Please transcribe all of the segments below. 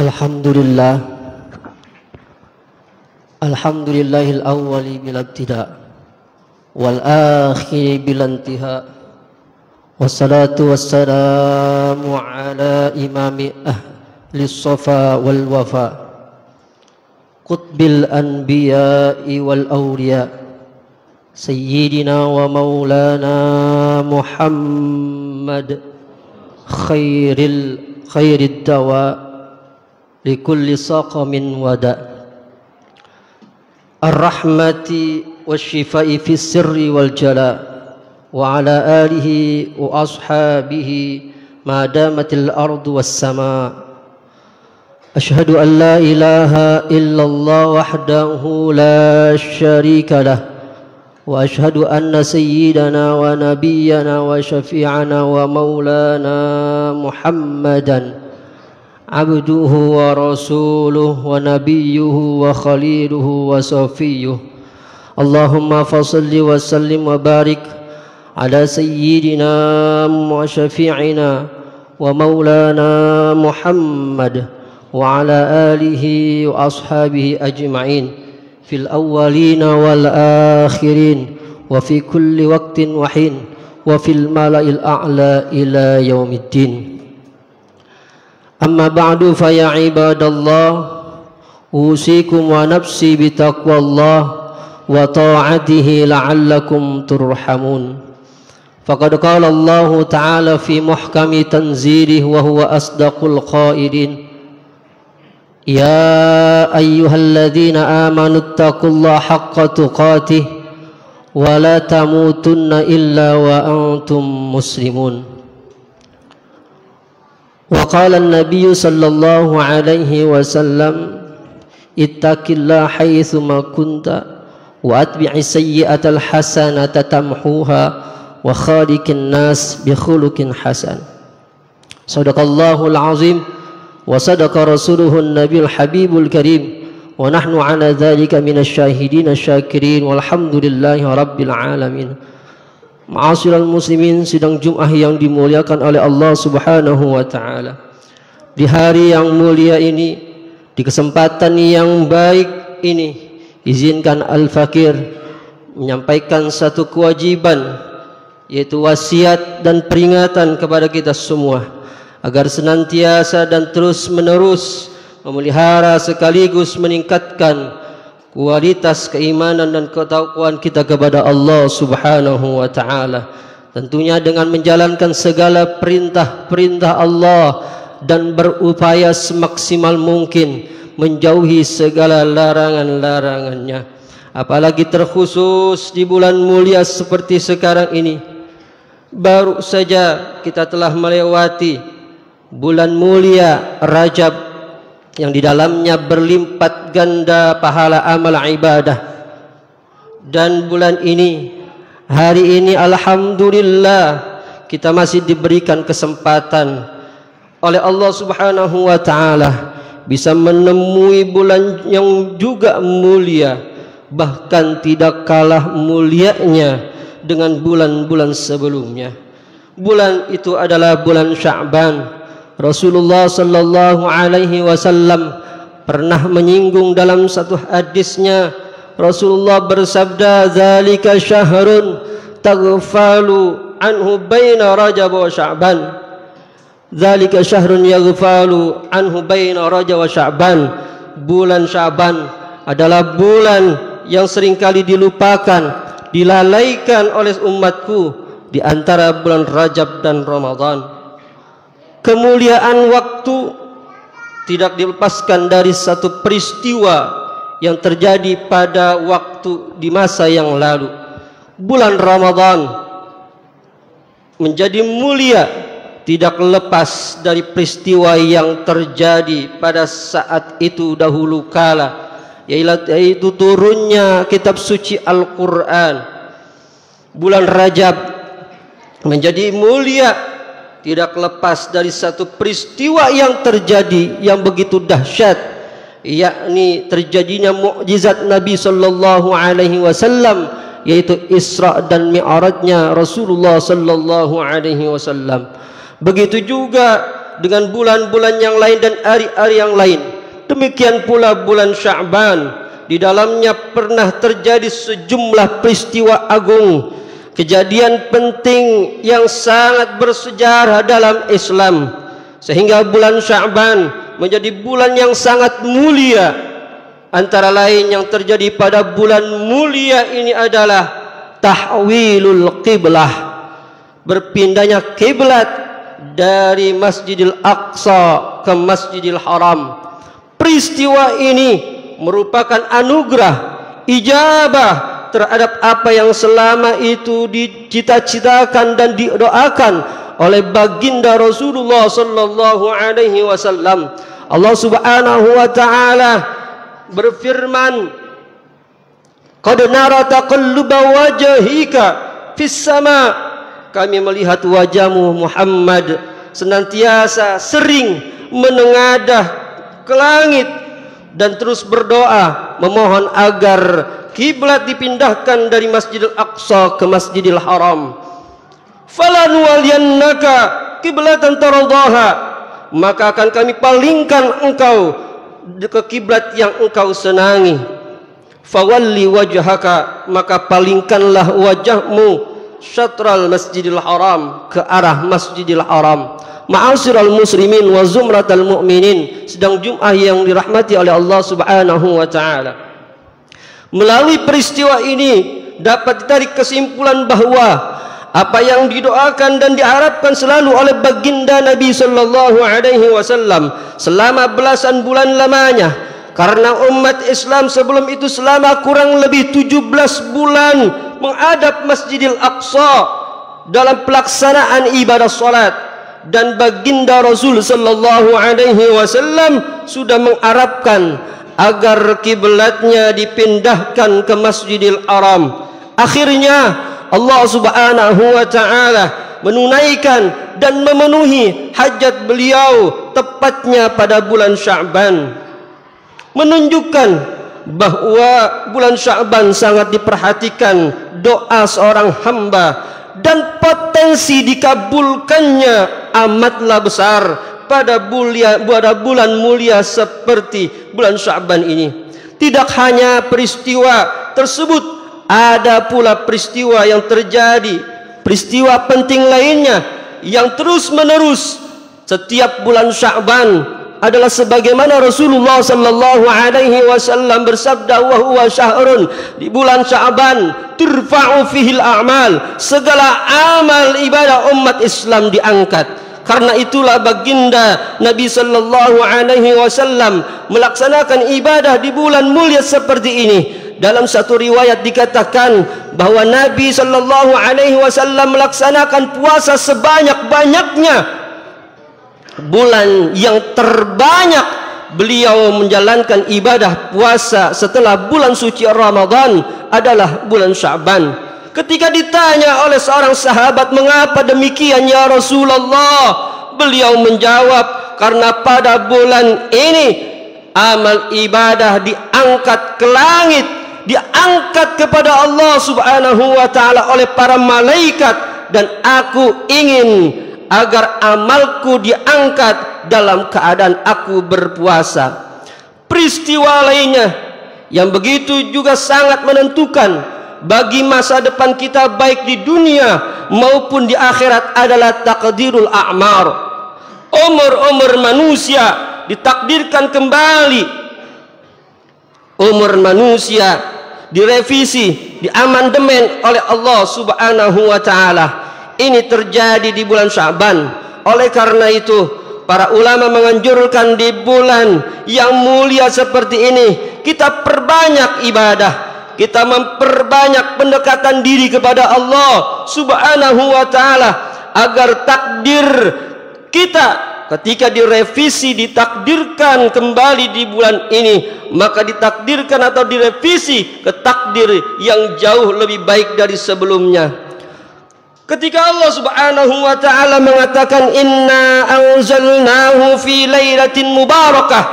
Alhamdulillah, alhamdulillahil awwali bil ibtida wal akhiri bil intiha, wassalatu wassalamu ala imami ahli safa wal wafa, qutbil anbiya'i wal awliya, sayyidina wa maulana Muhammad khairid dawa likulli saqamin wada, ar-rahmati wasyifai fi sirri wal jala, wa ala alihi wa ashabihi ma damatil ardu was sama. Ashhadu an la ilaha illallah wahdahu la syarika lah, wa ashhadu anna sayyidana wa nabiyyana wa syafi'ana wa maulana Muhammadan abduhu wa rasuluhu wa nabiyyuhu wa khaliluhu wa safiyyuh. Allahumma fasalli wa sallim wa barik ala sayyidina wa syafi'ina wa maulana Muhammad wa ala alihi wa ashabihi ajma'in fil awwalina wal akhirin wa fi kulli waqtin wa hin wa fil mala'il a'la ila yaumiddin. Amma ba'du, fa ya ibadallah, usikum wa nafsi bitaqwallah wa ta'atihi la'allakum turhamun. Faqad qala Allah ta'ala fi muhkami tanzilih wa huwa asdaqul qailin, ya ayyuhalladzina amanu taqullaha haqqa tuqatih wa la tamutunna illa wa antum muslimun. Wa qala an-nabiy sallallahu alaihi wasallam, ittaqillah haitsu ma kunta wa atbi'is sayyi'atal hasanata tamhuha wa khaliqin nas bi khuluqin hasan. Shadaqallahul azim wa sadaqa rasuluhu an-nabiyul habibul karim wa nahnu ala dzalika minasy syahidin asy-syakirin walhamdulillahi rabbil alamin. Ma'asyiral muslimin, sidang Jumat yang dimuliakan oleh Allah Subhanahu wa taala. Di hari yang mulia ini, di kesempatan yang baik ini, izinkan Al-Fakir menyampaikan satu kewajiban, yaitu wasiat dan peringatan kepada kita semua agar senantiasa dan terus menerus memelihara sekaligus meningkatkan kualitas keimanan dan ketakwaan kita kepada Allah Subhanahu wa taala, tentunya dengan menjalankan segala perintah-perintah Allah dan berupaya semaksimal mungkin menjauhi segala larangan-larangannya. Apalagi terkhusus di bulan mulia seperti sekarang ini, baru saja kita telah melewati bulan mulia Rajab yang di dalamnya berlipat ganda pahala amal ibadah. Dan bulan ini, hari ini alhamdulillah kita masih diberikan kesempatan oleh Allah Subhanahu wa taala bisa menemui bulan yang juga mulia, bahkan tidak kalah mulianya dengan bulan-bulan sebelumnya. Bulan itu adalah bulan Sya'ban. Rasulullah sallallahu alaihi wasallam pernah menyinggung dalam satu hadisnya. Rasulullah bersabda, "Dzalika syahrun taghfalu anhu baina Rajab wa Sya'ban." Dzalika syahrun yaghfalu anhu baina Rajab wa Sya'ban. Bulan Sya'ban adalah bulan yang seringkali dilupakan, dilalaikan oleh umatku di antara bulan Rajab dan Ramadan. Kemuliaan waktu tidak dilepaskan dari satu peristiwa yang terjadi pada waktu di masa yang lalu. Bulan Ramadan menjadi mulia tidak lepas dari peristiwa yang terjadi pada saat itu dahulu kala, yaitu turunnya kitab suci Al-Quran. Bulan Rajab menjadi mulia tidak lepas dari satu peristiwa yang terjadi yang begitu dahsyat, yakni terjadinya mukjizat Nabi sallallahu alaihi wasallam, yaitu Isra dan Mi'rajnya Rasulullah sallallahu alaihi wasallam. Begitu juga dengan bulan-bulan yang lain dan hari-hari yang lain. Demikian pula bulan Sya'ban, di dalamnya pernah terjadi sejumlah peristiwa agung, kejadian penting yang sangat bersejarah dalam Islam, sehingga bulan Sya'ban menjadi bulan yang sangat mulia. Antara lain yang terjadi pada bulan mulia ini adalah tahwilul qiblah, berpindahnya kiblat dari Masjidil Aqsa ke Masjidil Haram. Peristiwa ini merupakan anugerah, ijabah terhadap apa yang selama itu dicita-citakan dan didoakan oleh baginda Rasulullah sallallahu alaihi wasallam. Allah Subhanahu wa taala berfirman, qad nara taqalluba wajhika fis sama, kami melihat wajahmu Muhammad senantiasa sering menengadah ke langit dan terus berdoa memohon agar kiblat dipindahkan dari Masjidil Aqsa ke Masjidil Haram. Falanuwaliyannaka kiblatan taradaha, maka akan kami palingkan engkau ke kiblat yang engkau senangi. Fawalli wajhaka, maka palingkanlah wajahmu syatral Masjidil Haram, ke arah Masjidil Haram. Ma'asyiral muslimin wa zumratal mu'minin, sedang Jumat yang dirahmati oleh Allah Subhanahu wa taala. Melalui peristiwa ini dapat ditarik kesimpulan bahwa apa yang didoakan dan diharapkan selalu oleh baginda Nabi sallallahu alaihi wasallam selama belasan bulan lamanya, karena umat Islam sebelum itu selama kurang lebih 17 bulan menghadap Masjidil Aqsa dalam pelaksanaan ibadah salat, dan baginda Rasul sallallahu alaihi wasallam sudah mengharapkan agar kiblatnya dipindahkan ke Masjidil Haram. Akhirnya Allah Subhanahu wa taala menunaikan dan memenuhi hajat beliau tepatnya pada bulan Sya'ban, menunjukkan bahwa bulan Sya'ban sangat diperhatikan doa seorang hamba dan potensi dikabulkannya amatlah besar pada bulan mulia seperti bulan Sya'ban ini. Tidak hanya peristiwa tersebut, ada pula peristiwa yang terjadi, peristiwa penting lainnya yang terus menerus setiap bulan Sya'ban adalah sebagaimana Rasulullah sallallahu alaihi wasallam bersabda, wa huwa syahrun, di bulan Sya'ban turfa'u fihil a'mal, segala amal ibadah umat Islam diangkat. Karena itulah baginda Nabi sallallahu alaihi wasallam melaksanakan ibadah di bulan mulia seperti ini. Dalam satu riwayat dikatakan bahwa Nabi sallallahu alaihi wasallam melaksanakan puasa sebanyak-banyaknya. Bulan yang terbanyak beliau menjalankan ibadah puasa setelah bulan suci Ramadan adalah bulan Sya'ban. Ketika ditanya oleh seorang sahabat, mengapa demikian ya Rasulullah? Beliau menjawab, karena pada bulan ini amal ibadah diangkat ke langit, diangkat kepada Allah Subhanahu wa taala oleh para malaikat, dan aku ingin agar amalku diangkat dalam keadaan aku berpuasa. Peristiwa lainnya yang begitu juga sangat menentukan bagi masa depan kita baik di dunia maupun di akhirat adalah takdirul a'mar. Umur manusia ditakdirkan kembali, umur manusia direvisi, diamandemen oleh Allah Subhanahu wa taala. Ini terjadi di bulan Sya'ban. Oleh karena itu, para ulama menganjurkan di bulan yang mulia seperti ini kita perbanyak ibadah, kita memperbanyak pendekatan diri kepada Allah Subhanahu wa taala, agar takdir kita ketika direvisi, ditakdirkan kembali di bulan ini, maka ditakdirkan atau direvisi ke takdir yang jauh lebih baik dari sebelumnya. Ketika Allah Subhanahu wa taala mengatakan inna anzalnahu fi lailatin mubarakah,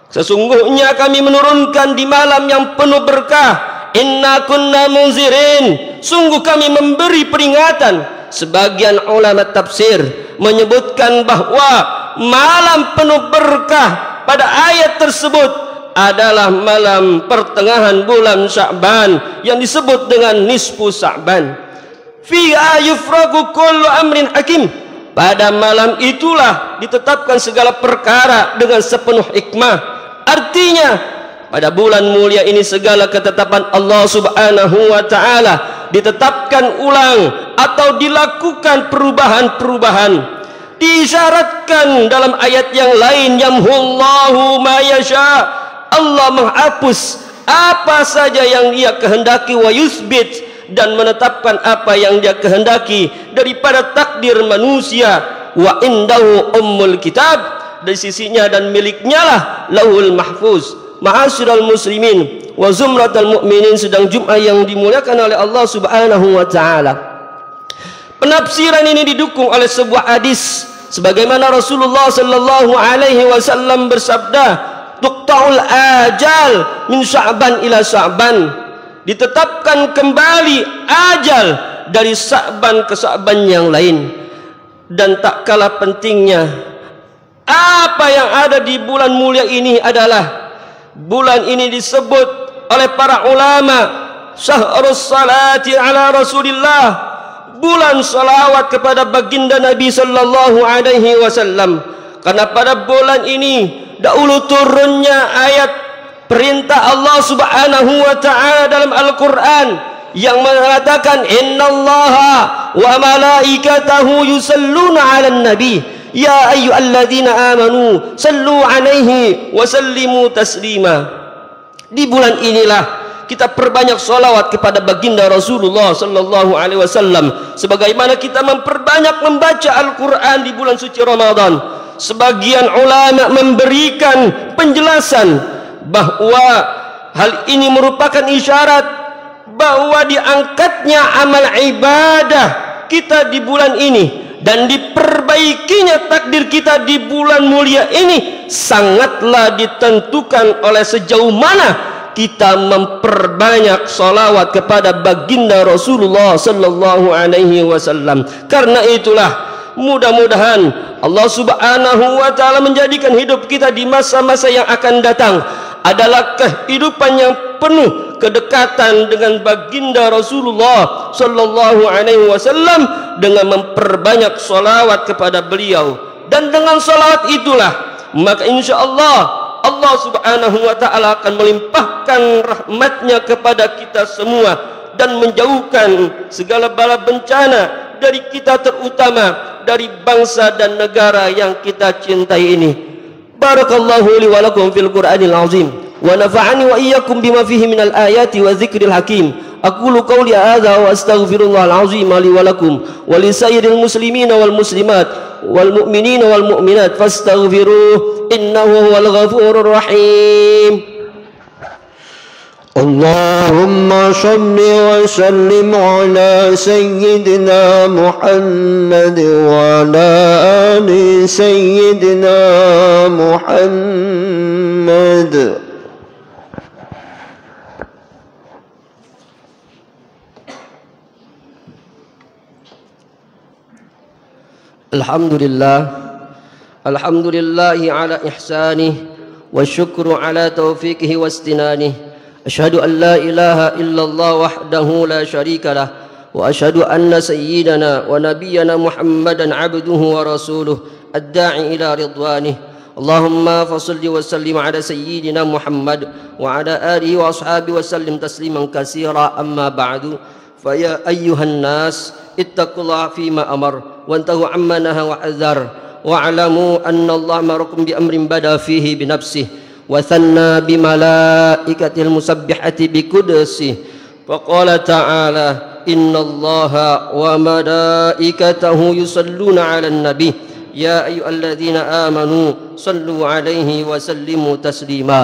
sesungguhnya kami menurunkan di malam yang penuh berkah. Inna kunna munzirin, sungguh kami memberi peringatan. sebagian ulama tafsir menyebutkan bahwa malam penuh berkah pada ayat tersebut adalah malam pertengahan bulan Sya'ban yang disebut dengan nisfu Sya'ban. Fiha yufraqu kullu amrin hakim. Pada malam itulah ditetapkan segala perkara dengan sepenuh hikmah. Artinya pada bulan mulia ini segala ketetapan Allah Subhanahu wa taala ditetapkan ulang atau dilakukan perubahan-perubahan. Diisyaratkan dalam ayat yang lain, yamhullahu ma yasha, Allah menghapus apa saja yang Dia kehendaki, wa yusbit, dan menetapkan apa yang Dia kehendaki daripada takdir manusia. Wa indahu ummul kitab, dari sisinya dan miliknya lah lauhul mahfuz. Ma'asyiral muslimin wa zumratal mu'minin, sedang Jumat yang dimuliakan oleh Allah Subhanahu wa taala. Penafsiran ini didukung oleh sebuah hadis sebagaimana Rasulullah sallallahu alaihi wasallam bersabda, tuqta'ul ajal min Sya'ban ila Sya'ban, ditetapkan kembali ajal dari Sya'ban ke Sya'ban yang lain. Dan tak kalah pentingnya, apa yang ada di bulan mulia ini adalah bulan ini disebut oleh para ulama syahrus salati ala Rasulillah, bulan salawat kepada baginda Nabi sallallahu alaihi wasallam. Karena pada bulan ini dahulu turunnya ayat perintah Allah Subhanahu wa taala dalam Al-Qur'an yang mengatakan innallaha wa malaikatahu yusalluna 'alan nabi ya ayyuhalladzina amanu sallu 'alaihi wa sallimu taslima. Di bulan inilah kita perbanyak salawat kepada baginda Rasulullah sallallahu alaihi wasallam sebagaimana kita memperbanyak membaca Al-Qur'an di bulan suci Ramadan. Sebagian ulama memberikan penjelasan bahwa hal ini merupakan isyarat bahwa diangkatnya amal ibadah kita di bulan ini dan diperbaikinya takdir kita di bulan mulia ini sangatlah ditentukan oleh sejauh mana kita memperbanyak salawat kepada baginda Rasulullah sallallahu alaihi wasallam. Karena itulah mudah-mudahan Allah Subhanahu wa taala menjadikan hidup kita di masa-masa yang akan datang adalah kehidupan yang penuh kedekatan dengan baginda Rasulullah sallallahu alaihi wasallam dengan memperbanyak salawat kepada beliau. Dan dengan salawat itulah maka insyaallah Allah Subhanahu wa taala akan melimpahkan rahmatnya kepada kita semua dan menjauhkan segala bala bencana dari kita, terutama dari bangsa dan negara yang kita cintai ini. Barakallahu li wa lakum fil Qur'anil azim wa nafa'ani wa iyyakum bima fihi minal ayati wa dzikril hakim. Aqulu qawli hadza wa astaghfirullahal azim li wa lakum wa li sayyidil muslimina wal muslimat wal mu'minina wal mu'minat fastaghfiruhu innahu huwal ghafurur rahim. اللهم صل وسلم على سيدنا محمد وعلى آل سيدنا محمد. Alhamdulillahi ala ihsanih wa syukru ala taufiqihi wa istinanihi. Asyhadu an la ilaha illallah wahdahu la syarika lah wa asyhadu anna sayyidana wa nabiyyana Muhammadan abduhu wa rasuluh ad-da'i ila ridwanih. Allahumma fashalli wa sallim ala sayyidina Muhammad wa ala alihi wa ashabihi wa sallim tasliman katsira. Amma ba'du, fa ya ayyuhan nas ittaqullaha fima amar wa antahu amma naha wa adzar wa alamu anna Allah amarakum bi amrin bada fihi bi nafsihi وثنى بملائكة المسبحة بقدسه فقال تعالى إن الله وملائكته يصلون على النبي يا أيها الذين آمنوا صلوا عليه وسلموا تسليما.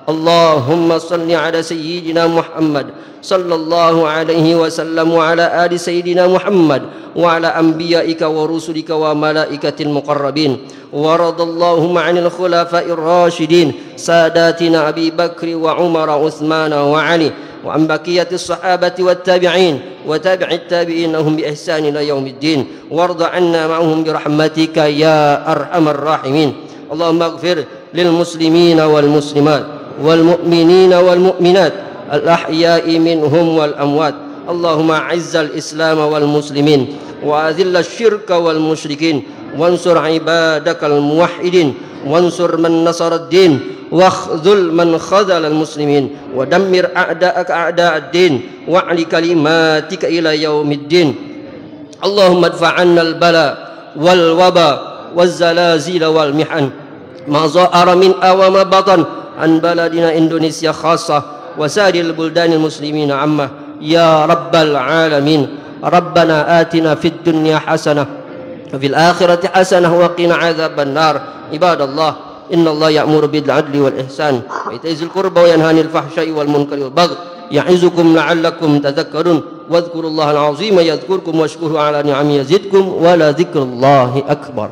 اللهم صل على سيدنا محمد صلى الله عليه وسلم وعلى آل سيدنا محمد وعلى أنبيائك ورسلك وملائكة المقربين. ورضى اللهم عن الخلفاء الراشدين ساداتنا أبي بكر وعمر وعثمان وعلي وعن بقية الصحابة والتابعين وتابع التابعين هم بإحسان إلى يوم الدين، وارض عنا معهم برحمتك يا أرحم الراحمين. اللهم اغفر للمسلمين والمسلمات والمؤمنين والمؤمنات الأحياء منهم والأموات. اللهم أعز الإسلام والمسلمين وأذل الشرك والمشركين، وانصر عبادك الموحدين، وانصر من نصر الدين، واخذل من خذل المسلمين، ودمر أعداءك أعداء الدين، واعل كلماتك إلى يوم الدين. اللهم ادفع عنا البلاء والوباء والزلازل والمحن ما ظهر منها وما بطن عن بلدنا إندونيسيا خاصة وسائر البلدان المسلمين عامة يا رب العالمين. ربنا آتنا في الدنيا حسنة وفي الآخرة حسنة وقنا عذاب النار. عباد الله، إن الله يأمر بالعدل والإحسان وإيتاء ذي القربى وينهى عن الفحشاء والمنكر والبغي يعظكم لعلكم تذكرون. واذكروا الله العظيم يذكركم واشكروه على نعمه يزدكم ولذكر الله أكبر.